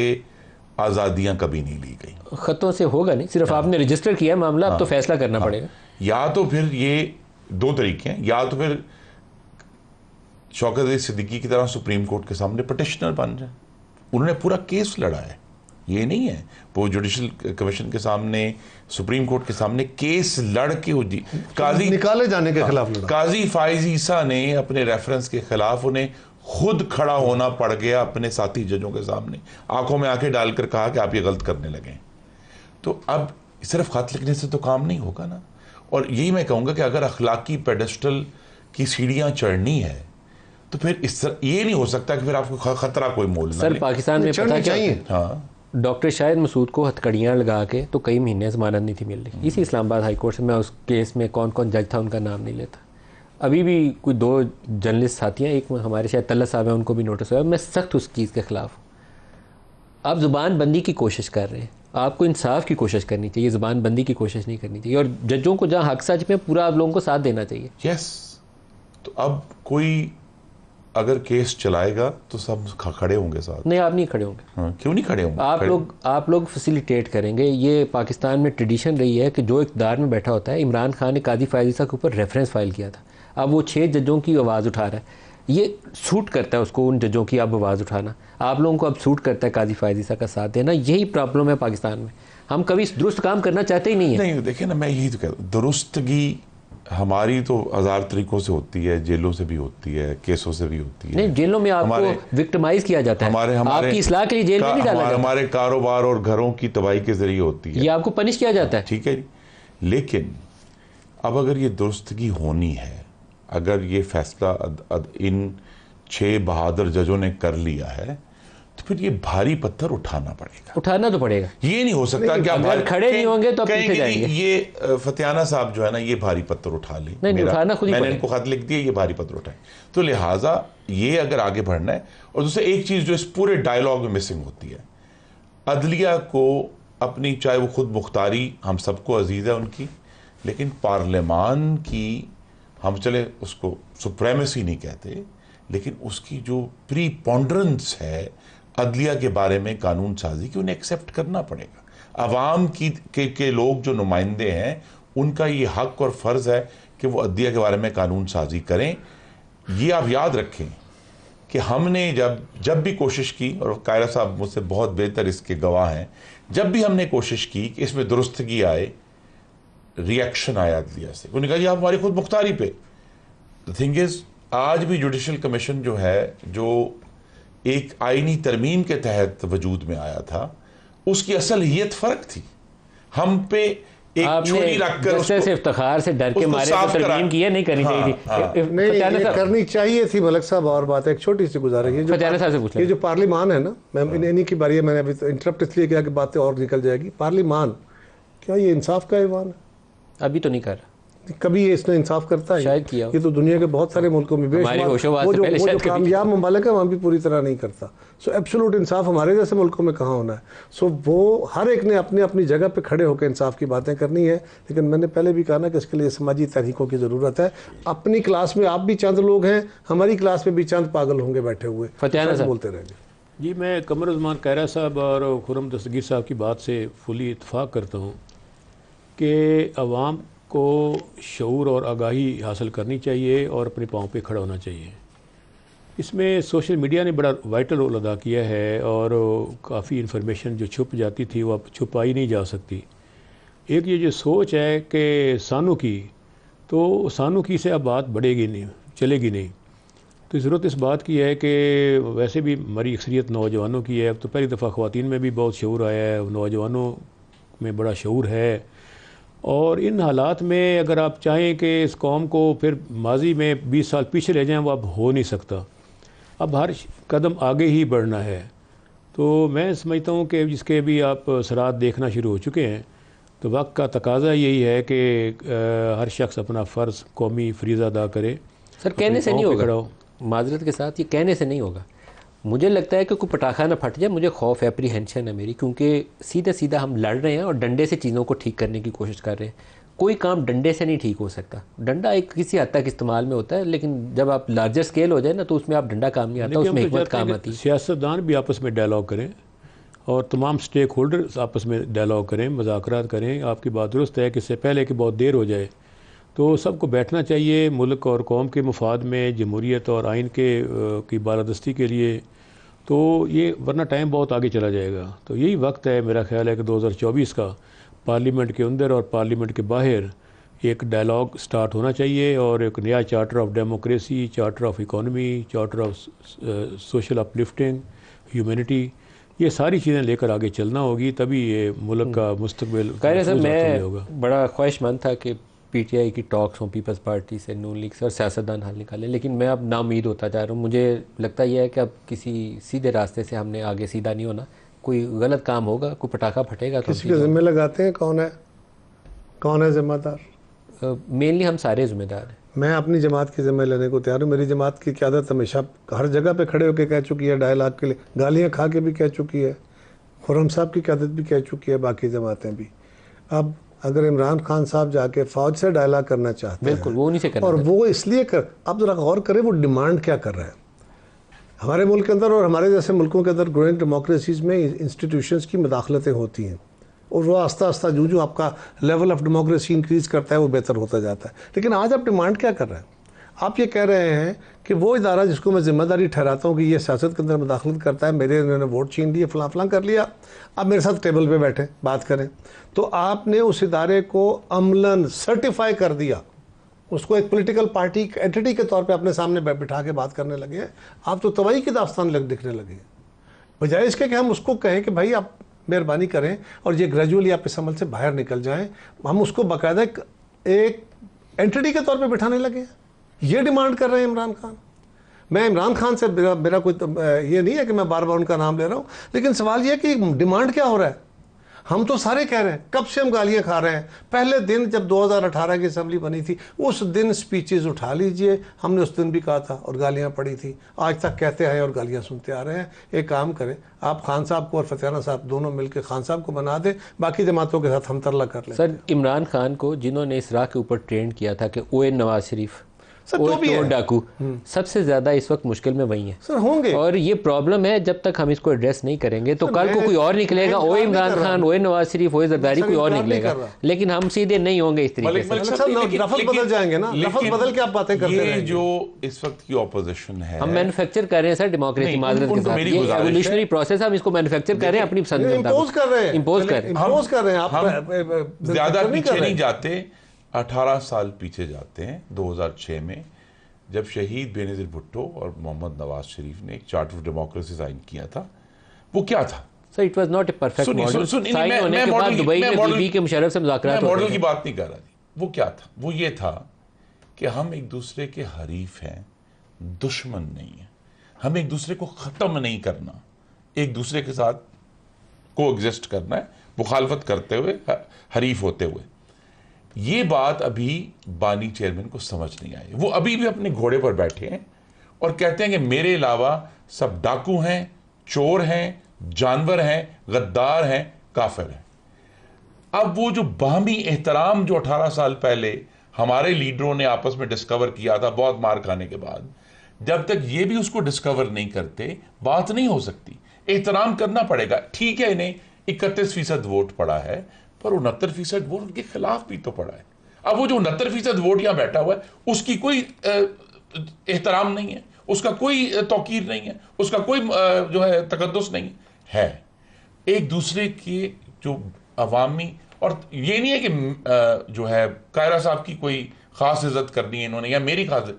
आज़ादियाँ कभी नहीं ली गई। खतों से होगा नहीं, सिर्फ आपने रजिस्टर किया मामला, अब तो फैसला करना पड़ेगा। या तो फिर ये 2 तरीके हैं, या तो फिर शौकत अली सिद्दीकी की तरह सुप्रीम कोर्ट के सामने पिटिशनर बन जाए। उन्होंने पूरा केस लड़ा है, ये नहीं है वो जुडिशल कमीशन के सामने, सुप्रीम कोर्ट के सामने केस लड़ के काजी निकाले जाने के खिलाफ लड़ा। काजी फाइज ईसा ने अपने रेफरेंस के खिलाफ उन्हें खुद खड़ा होना पड़ गया अपने साथी जजों के सामने, आंखों में आंखें डालकर कहा कि आप ये गलत करने लगे। तो अब सिर्फ खत लिखने से तो काम नहीं होगा ना। और यही मैं कहूँगा कि अगर अखलाकी पेडेस्टल की सीढ़ियाँ चढ़नी है तो फिर इस तरह ये नहीं हो सकता कि फिर आपको खतरा कोई मोल ना सर, पाकिस्तान में पता चाहिए, हाँ, डॉक्टर शाहिद मसूद को हथकड़ियाँ लगा के तो कई महीने ज़मानत नहीं थी मिल रही। इसी इस्लामाबाद हाई कोर्ट से, मैं उस केस में कौन कौन जज था उनका नाम नहीं लेता, अभी भी कोई 2 जर्नलिस्ट साथी हैं, एक हमारे शायद तल्ला साहब हैं, उनको भी नोटिस हुआ। मैं सख्त उस चीज़ के ख़िलाफ़ हूँ। आप ज़ुबान बंदी की कोशिश कर रहे हैं, आपको इंसाफ की कोशिश करनी चाहिए, ज़ुबान बंदी की कोशिश नहीं करनी चाहिए। और जजों को जहाँ हक सच में पूरा आप लोगों को साथ देना चाहिए। यस, तो अब कोई अगर केस चलाएगा तो सब खड़े होंगे साथ। नहीं, आप नहीं खड़े होंगे। हाँ, क्यों नहीं खड़े होंगे? आप लोग फैसिलिटेट करेंगे। ये पाकिस्तान में ट्रेडिशन रही है कि जो इक़्तिदार में बैठा होता है, इमरान खान ने काजी फायज़ ईसा के ऊपर रेफरेंस फाइल किया था, अब वो 6 जजों की आवाज़ उठा रहा है। ये सूट करता है उसको, उन जजों की अब आवाज़ उठाना। आप लोगों को अब सूट करता है काजी फायज़ ईसा का साथ देना। यही प्रॉब्लम है पाकिस्तान में, हम कभी दुरुस्त काम करना चाहते ही नहीं है। नहीं, देखिए ना, मैं यही तो कहता हूँ, दुरुस्तगी हमारी तो 1000 तरीकों से होती है, जेलों से भी होती है, केसों से भी होती है। नहीं, जेलों में आपको विक्टिमाइज किया जाता है, आपकी इस्लाह के लिए जेल में नहीं डाला जाता। हमारे कारोबार और घरों की तबाही के जरिए होती है, ये आपको पनिश किया जाता है। ठीक है, लेकिन अब अगर ये दुरुस्तगी होनी है, अगर ये फैसला इन 6 बहादुर जजों ने कर लिया है, तो फिर ये भारी पत्थर उठाना पड़ेगा। उठाना तो पड़ेगा, ये नहीं हो सकता कि अगर खड़े नहीं होंगे तो पीछे जाएंगे। ये फतियाना साहब जो है ना, ये भारी पत्थर उठा ले, नहीं उठाना खुद ही मैंने इनको खत लिख दिया, ये भारी पत्थर उठाए। तो लिहाजा ये अगर आगे बढ़ना है, और दूसरा एक चीज जो इस पूरे डायलॉग में मिसिंग होती है, अदलिया को अपनी, चाहे वो खुद मुख्तारी हम सबको अजीज है उनकी, लेकिन पार्लियामान की, हम चले उसको सुप्रेमेसी नहीं कहते, लेकिन उसकी जो प्रीपोंडरेंस है अदलिया के बारे में कानून साजी की, उन्हें एक्सेप्ट करना पड़ेगा। अवाम के लोग जो नुमाइंदे हैं, उनका ये हक और फ़र्ज़ है कि वो अदलिया के बारे में कानून साजी करें। ये आप याद रखें कि हमने जब भी कोशिश की, और कायरा साहब मुझसे बहुत बेहतर इसके गवाह हैं, जब भी हमने कोशिश की कि इसमें दुरुस्तगी आए, रिएक्शन आया अदलिया से। उन्होंने कहा जी आप हमारी खुद मुख्तारी पे। द थिंग इज़, आज भी जुडिशल कमीशन जो है, जो एक आईनी तरमीम के तहत वजूद में आया था, उसकी असलियत फ़र्क थी। हम पे एक छुरी रखकर जस्टिस इफ्तिखार से डर के मारे तो तरमीम की नहीं करनी चाहिए थी। नहीं, ये करनी चाहिए थी मलिक साहब। और बात है, एक छोटी सी गुजारिश, ये जो पार्लिमान है ना, मैं इन्हीं की बारी है, मैंने अभी तो इंटरप्ट इसलिए किया कि बातें और निकल जाएगी। पार्लिमान क्या ये इंसाफ का ऐवान है? अभी तो नहीं कर रहा, कभी ये इसने इंसाफ करता है? शायद किया। ये तो दुनिया के बहुत सारे मुल्कों में वो जो कामयाब ममालिक है वहाँ भी पूरी तरह नहीं करता। सो एब्सोल्यूट इंसाफ हमारे जैसे मुल्कों में कहाँ होना है। सो वो हर एक ने अपनी अपनी जगह पे खड़े होकर इंसाफ की बातें करनी है। लेकिन मैंने पहले भी कहा ना कि इसके लिए समाजी तहरीकों की ज़रूरत है। अपनी क्लास में आप भी चंद लोग हैं, हमारी क्लास में भी चंद पागल होंगे बैठे हुए, बोलते रहेंगे। जी, मैं कमरुज़्ज़मान कैरा साहब और खुर्रम दस्तगीर साहब की बात से फुली इत्तफाक करता हूँ कि अवाम को शऊर और आगाही हासिल करनी चाहिए और अपने पाँव पे खड़ा होना चाहिए। इसमें सोशल मीडिया ने बड़ा वाइटल रोल अदा किया है और काफ़ी इन्फॉर्मेशन जो छुप जाती थी वो अब छुपाई नहीं जा सकती। एक ये जो सोच है कि सानू की, तो सानू की से अब बात बढ़ेगी नहीं, चलेगी नहीं। तो ज़रूरत इस बात की है कि वैसे भी हमारी अक्सरियत नौजवानों की है। अब तो पहली दफ़ा ख़वातीन में भी बहुत शऊर आया है, नौजवानों में बड़ा शऊर है। और इन हालात में अगर आप चाहें कि इस कौम को फिर माजी में 20 साल पीछे ले जाएं, वो अब हो नहीं सकता। अब हर कदम आगे ही बढ़ना है। तो मैं समझता हूँ कि जिसके भी आप असरात देखना शुरू हो चुके हैं, तो वक्त का तकाजा यही है कि हर शख्स अपना फ़र्ज़ कौमी फरीज़ा अदा करे। सर, कहने से नहीं होगा, माजरत के साथ ये कहने से नहीं होगा। मुझे लगता है कि कोई पटाखा ना फट जाए, मुझे खौफ, एप्रीहेंशन है मेरी, क्योंकि सीधे सीधा हम लड़ रहे हैं और डंडे से चीज़ों को ठीक करने की कोशिश कर रहे हैं। कोई काम डंडे से नहीं ठीक हो सकता। डंडा एक किसी हद तक इस्तेमाल में होता है, लेकिन जब आप लार्जर स्केल हो जाए ना, तो उसमें आप डंडा काम नहीं आता, उसमें हिकमत काम आती है। सियासतदान भी आपस में डायलॉग करें और तमाम स्टेक होल्डर्स आपस में डायलॉग करें, मुज़ाकरात करें। आपकी बात दुरुस्त है कि इससे पहले कि बहुत देर हो जाए, तो सबको बैठना चाहिए मुल्क और कौम के मुफाद में, जमहूरियत और आइन की बालादस्ती के लिए। तो ये वरना टाइम बहुत आगे चला जाएगा। तो यही वक्त है, मेरा ख्याल है कि 2024 का पार्लियामेंट के अंदर और पार्लियामेंट के बाहर एक डायलॉग स्टार्ट होना चाहिए और एक नया charter of democracy, charter of economy, charter of social uplifting, humanity, ये सारी चीज़ें लेकर आगे चलना होगी, तभी ये मुल्क का मुस्तकबिल सर। मैं बड़ा ख्वाहिशमंद था कि पीटीआई की टॉक्स हों पीपल्स पार्टी से, नून लीग से, और सियासतदान हल निकालें, लेकिन मैं अब नाउमीद होता जा रहा हूँ। मुझे लगता यह है कि अब किसी सीधे रास्ते से हमने आगे सीधा नहीं होना। कोई गलत काम होगा, कोई पटाखा फटेगा तो किसी के जिम्मे लगाते हैं। कौन है जिम्मेदार? मेनली हम सारे जिम्मेदार हैं। मैं अपनी जमात की जिम्मे लेने को तैयार हूँ। मेरी जमात की क़यादत हमेशा हर जगह पे खड़े होकर कह चुकी है, डायलॉग के लिए गालियाँ खा के भी कह चुकी है, खुर्रम साहब की क़यादत भी कह चुकी है, बाकी जमातें भी। अब अगर इमरान खान साहब जाके फ़ौज से डायलॉग करना चाहते हैं, बिल्कुल वो नहीं से करना, और वो इसलिए कर, आप ज़रा गौर करें वो डिमांड क्या कर रहे हैं। हमारे मुल्क के अंदर और हमारे जैसे मुल्कों के अंदर ग्रोइंग डेमोक्रेसीज़ में इंस्टीट्यूशंस की मुदाखलतें होती हैं और वो आस्ता आस्ता जो आपका लेवल ऑफ डेमोक्रेसी इंक्रीज़ करता है वो बेहतर होता जाता है। लेकिन आज आप डिमांड क्या कर रहे हैं? आप ये कह रहे हैं कि वो इदारा जिसको मैं ज़िम्मेदारी ठहराता हूँ कि ये सियासत के अंदर मुदाखलत करता है, मेरे इन्होंने वोट छीन लिए, फलां कर लिया, अब मेरे साथ टेबल पे बैठे बात करें, तो आपने उस इदारे को अमलन सर्टिफाई कर दिया, उसको एक पॉलिटिकल पार्टी एंटिटी के तौर पे अपने सामने बिठा के बात करने लगे हैं। आप तो तबाही की दास्तान दिखने लगे, बजाय इसके कि हम उसको कहें कि भाई आप मेहरबानी करें और ये ग्रेजुअली आप इस अमल से बाहर निकल जाएं। हम उसको बाकायदा एक एंटिटी के तौर पे बिठाने लगे हैं। ये डिमांड कर रहे हैं इमरान खान। मैं इमरान खान से मेरा कोई ये नहीं है कि मैं बार बार उनका नाम ले रहा हूँ, लेकिन सवाल ये कि डिमांड क्या हो रहा है। हम तो सारे कह रहे हैं, कब से हम गालियाँ खा रहे हैं। पहले दिन जब 2018 की असम्बली बनी थी उस दिन स्पीचेस उठा लीजिए, हमने उस दिन भी कहा था और गालियाँ पड़ी थी, आज तक कहते हैं और गालियाँ सुनते आ रहे हैं। एक काम करें, आप खान साहब को और फतेहाना साहब दोनों मिलकर खान साहब को बना दें, बाकी जमातों के साथ हम तरला कर लें। सर, इमरान खान को जिन्होंने इस राह के ऊपर ट्रेंड किया था कि ओए नवाज शरीफ डाकू, सबसे ज्यादा इस वक्त मुश्किल में वही है सर, होंगे। और ये प्रॉब्लम है, जब तक हम इसको एड्रेस नहीं करेंगे तो कल को कोई और निकलेगा, ओए इमरान खान, ओए नवाज शरीफ, ओए जरदारी, कोई और निकलेगा, लेकिन हम सीधे नहीं होंगे इस तरीके से। लफ्ज़ बदल जाएंगे ना, लफ्ज़ बदल के आप बातें करते हैं। जो इस वक्त की ऑपोजिशन है, हम मैन्युफैक्चर कर रहे हैं सर डेमोक्रेसी माजरत के साथ, ये एवोल्यूशनरी प्रोसेस हम इसको मैन्युफैक्चर कर रहे हैं अपनी पसंद के इम्पोज कर रहे हैं, इम्पोज कर रहे हैं। आप ज्यादा पीछे नहीं जाते, 18 साल पीछे जाते हैं। 2006 में जब शहीद बेनज़ीर भुट्टो और मोहम्मद नवाज शरीफ ने एक चार्टर ऑफ डेमोक्रेसी साइन किया था, वो क्या था? Sir it was not a perfect model. Sign होने के बाद दुबई में बीबी के मुशर्रफ से मुज़ाकरात हो रहे थे। मॉडल की बात नहीं कर रहा थी। वो क्या था? वो ये था कि हम एक दूसरे के हरीफ हैं, दुश्मन नहीं है। हम एक दूसरे को ख़त्म नहीं करना, एक दूसरे के साथ को एग्जिस्ट करना है, मुखालफत करते हुए, हरीफ होते हुए। ये बात अभी बानी चेयरमैन को समझ नहीं आई। वो अभी भी अपने घोड़े पर बैठे हैं और कहते हैं कि मेरे अलावा सब डाकू हैं, चोर हैं, जानवर हैं, गद्दार हैं, काफिर हैं। अब वो जो बाहमी एहतराम जो 18 साल पहले हमारे लीडरों ने आपस में डिस्कवर किया था बहुत मार खाने के बाद, जब तक ये भी उसको डिस्कवर नहीं करते बात नहीं हो सकती। एहतराम करना पड़ेगा। ठीक है, इन्हें 31% वोट पड़ा है, पर 69% वोट उनके खिलाफ भी तो पड़ा है। अब वो जो 69% वोट यहां बैठा हुआ है, उसकी कोई एहतराम नहीं है, उसका कोई तौकीर नहीं है, उसका कोई जो है तकद्दुस नहीं है। एक दूसरे के जो अवामी, और ये नहीं है कि जो है कायरा साहब की कोई खास इज्जत करनी है इन्होंने या मेरी खास,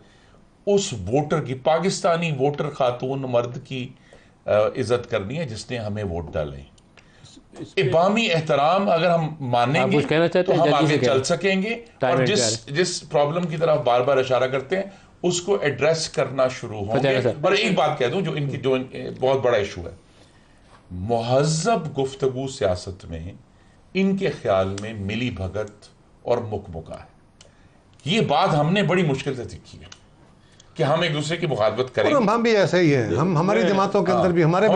उस वोटर की, पाकिस्तानी वोटर खातून मर्द की इज्जत करनी है जिसने हमें वोट डाले। बामी एहतराम अगर हम मानेंगे तो हम आगे चल सकेंगे। और जिस प्रॉब्लम की तरफ बार बार इशारा करते हैं उसको एड्रेस करना शुरू होंगे। और एक बात कह दूं जो इनकी बहुत बड़ा इशू है, मुहज़्ज़ब गुफ्तगू सियासत में इनके ख्याल में मिली भगत और मुकमुका है। ये बात हमने बड़ी मुश्किल से सीखी है कि हम एक दूसरे की मुखालफत करेंगे। हम भी ऐसे ही हैं, हम हमारी जमातों के अंदर भी हमारे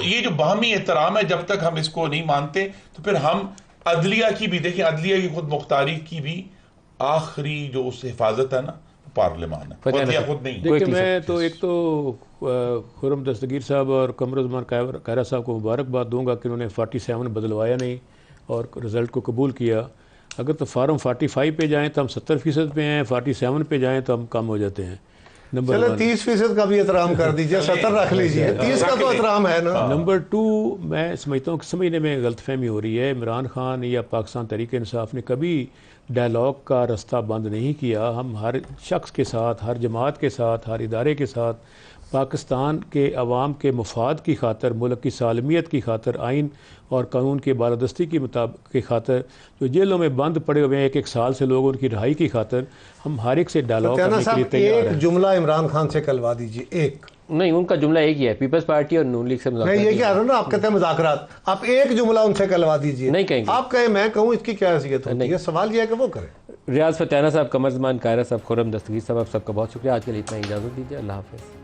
ये जो बाहमी एहतराम है, जब तक हम इसको नहीं मानते तो फिर हम अदलिया की भी, देखिए अदलिया की खुद मुख्तारी की भी आखिरी जो उस हिफाजत है ना, पार्लियामान है, खुद नहीं। देखिए मैं तो एक तो खुर्रम दस्तगीर साहब और कमरुज़्ज़मान कायरा साहब को मुबारकबाद दूंगा कि उन्होंने 47 बदलवाया नहीं और रिज़ल्ट को कबूल किया। अगर तो फार्म 45 पे जाएं तो हम 70% पे हैं, 47 पे जाएं तो हम कम हो जाते हैं। चलो 30% का भी एहतराम कर दीजिए, 70 रख लीजिए, 30 का तो एहतराम है ना। नंबर 2, मैं समझता हूँ कि समझने में गलतफहमी हो रही है। इमरान खान या पाकिस्तान तहरीक इंसाफ ने कभी डायलॉग का रास्ता बंद नहीं किया। हम हर शख्स के साथ, हर जमात के साथ, हर इदारे के साथ पाकिस्तान के अवाम के मफाद की खातर, मुल्क की सालमियत की खातर, आइन और कानून की बालादस्ती की मुताबिक की खातर, जो जेलों में बंद पड़े हुए हैं 1-1 साल से लोग, उनकी रिहाई की खातर हम हर एक से डायलॉग करने के लिए तैयार हैं। एक जुमला इमरान खान से कहलवा दीजिए। एक नहीं, उनका जुमला एक ही है, पीपल्स पार्टी और नून लीग से नहीं, ये क्या है ना, आप कहते हैं मुज़ाकरात, आप एक जुमला उनसे कहलवा दीजिए। नहीं कहेंगे, आप कहें मैं कहूँ, इसकी क्या हैसियत होती है? सवाल ये है कि वो करें। रियाज फतेहाना साहब, कमरुज़्ज़मान कायरा साहब, खुर्रम दस्तगीर साहब, आप सबका बहुत शुक्रिया। आज के लिए इतना इजाज़त दीजिए। अल्लाह हाफ़िज़।